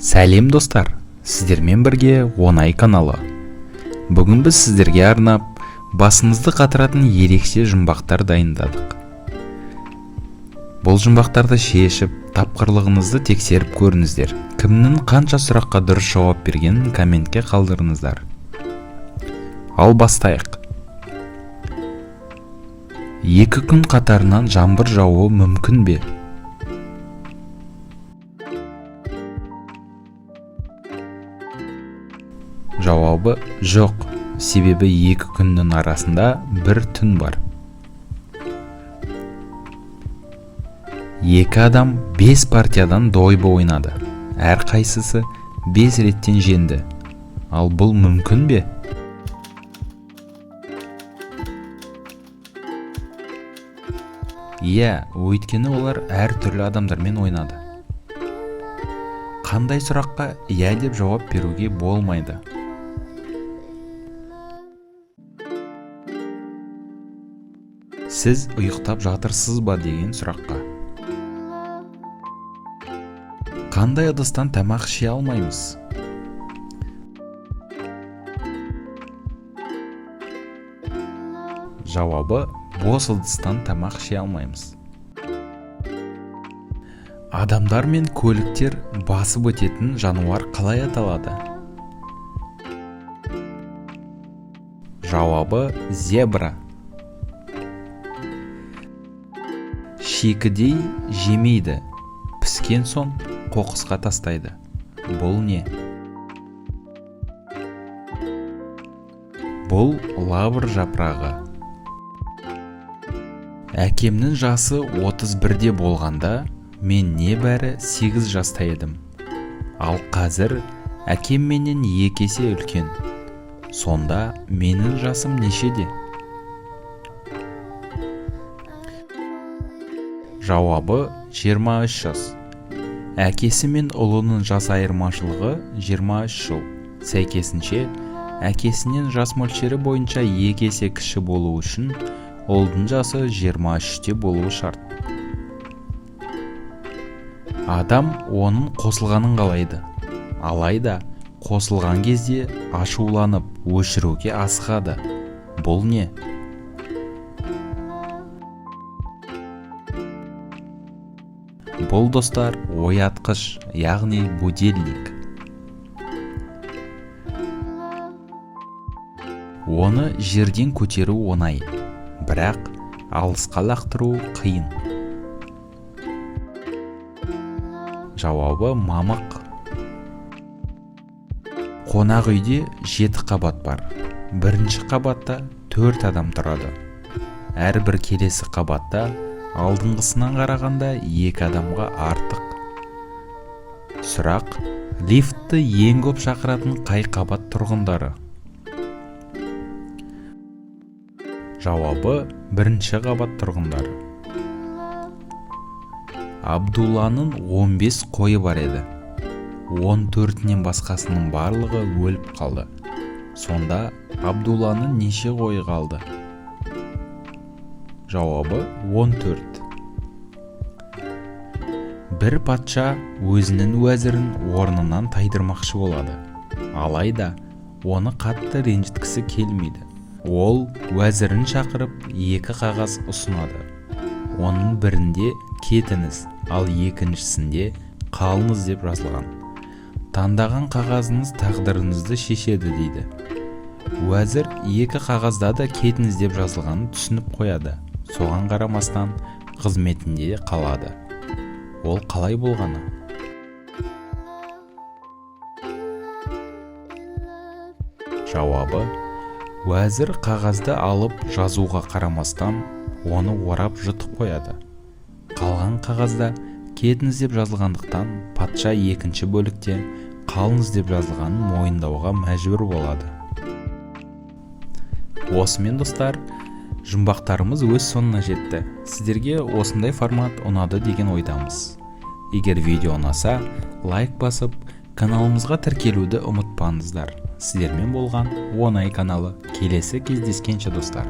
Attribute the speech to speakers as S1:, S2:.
S1: Сәлем достар, сіздермен бірге Оңай каналы. Бүгін біз сіздерге арнап, басыңызды қатыратын ерекше жұмбақтар дайындадық. Бұл жұмбақтарды шешіп, тапқырлығыңызды тексеріп көріңіздер. Кімнің қанша сұраққа дұрыс жауап бергенін комментке қалдырыңыздар. Ал бастайық. 2 күн қатарынан жаңбыр жауы мүмкін бе? Жауабы жоқ, себебі 2 күннің арасында бір түн бар. 2 адам 5 партиядан дойбы ойнады. Әр қайсысы 5 реттен жеңді. Ал бұл мүмкін бе? Иә, өйткені олар әр түрлі адамдармен ойнады. Қандай сұраққа иә деп жауап беруге болмайды. Сіз ұйықтап жатырсыз ба деген сұраққа. Қандай ыдыстан тамақ іше алмаймыз? Жауабы бос ыдыстан тамақ іше алмаймыз. Адамдар мен көліктер басып өтетін жануар қалай аталады? Жауабы зебра. Шикідей жемейді, піскен соң қоқысқа тастайды. Бұл не? Бұл лавр жапырағы. Әкемнің жасы 31-де болғанда, мен небәрі 8 жаста едім. Ал қазір әкем менен 2 есе үлкен. Сонда менің жасым нешеде? Жауабы 23 жас. Әкесі мен ұлының жас айырмашылығы 23 жыл. Сәйкесінше, әкесінен жас мөлшері бойынша 2 есе кіші болу үшін, ұлдың жасы 23-те болуы шарт. Адам оның қосылғанын қалайды. Алайда, қосылған кезде ашуланып, өшіруге асығады. Бұл не? Бұл достар оятқыш, яғни будильник. Оны жерден көтеру оңай, бірақ алысқа лақтыру қиын. Жауабы мамық. Қонақ үйде 7 қабат бар. Бірінші қабатта 4 адам тұрады. Әрбір келесі қабатта алдыңғысынан қарағанда 2 адамға артық. Сұрақ: лифтті ең көп шақыратын қай қабат тұрғындары? Жауабы 1-ші қабат тұрғындары. Абдулланың 15 қойы бар еді. 14-нен басқасының барлығы өліп қалды. Сонда Абдулланың неше қойы қалды? Жауабы 14. Бір патша өзінің уәзірін орнынан тайдырмақшы болады. Алайда, оны қатты ренжіткісі келмейді. Ол уәзірін шақырып 2 қағаз ұсынады. Оның бірінде кетіңіз, ал екіншісінде қалыңыз деп жазылған. Таңдаған қағазыңыз тағдырыңызды шешеді дейді. Уәзір 2 қағазда да кетіңіз деп жазылғанын түсініп қояды. Соған қарамастан қызметінде қалады. Ол қалай болғаны? Жауабы: уәзір қағазды алып жазуға қарамастан, оны орап жұтып қояды. Қалған қағазда кетіңіз деп жазылғандықтан, патша 2-ші бөлікте қалыңыз деп жазылғанын мойындауға мәжбүр болады. Осымен достар, жұмбақтарымыз өз соңына жетті. Сіздерге осындай формат ұнады деген ойдамыз. Егер видео ұнаса, лайк басып, каналымызға тіркелуді ұмытпаңыздар. Сіздермен болған Оңай каналы. Келесі кездескенше достар.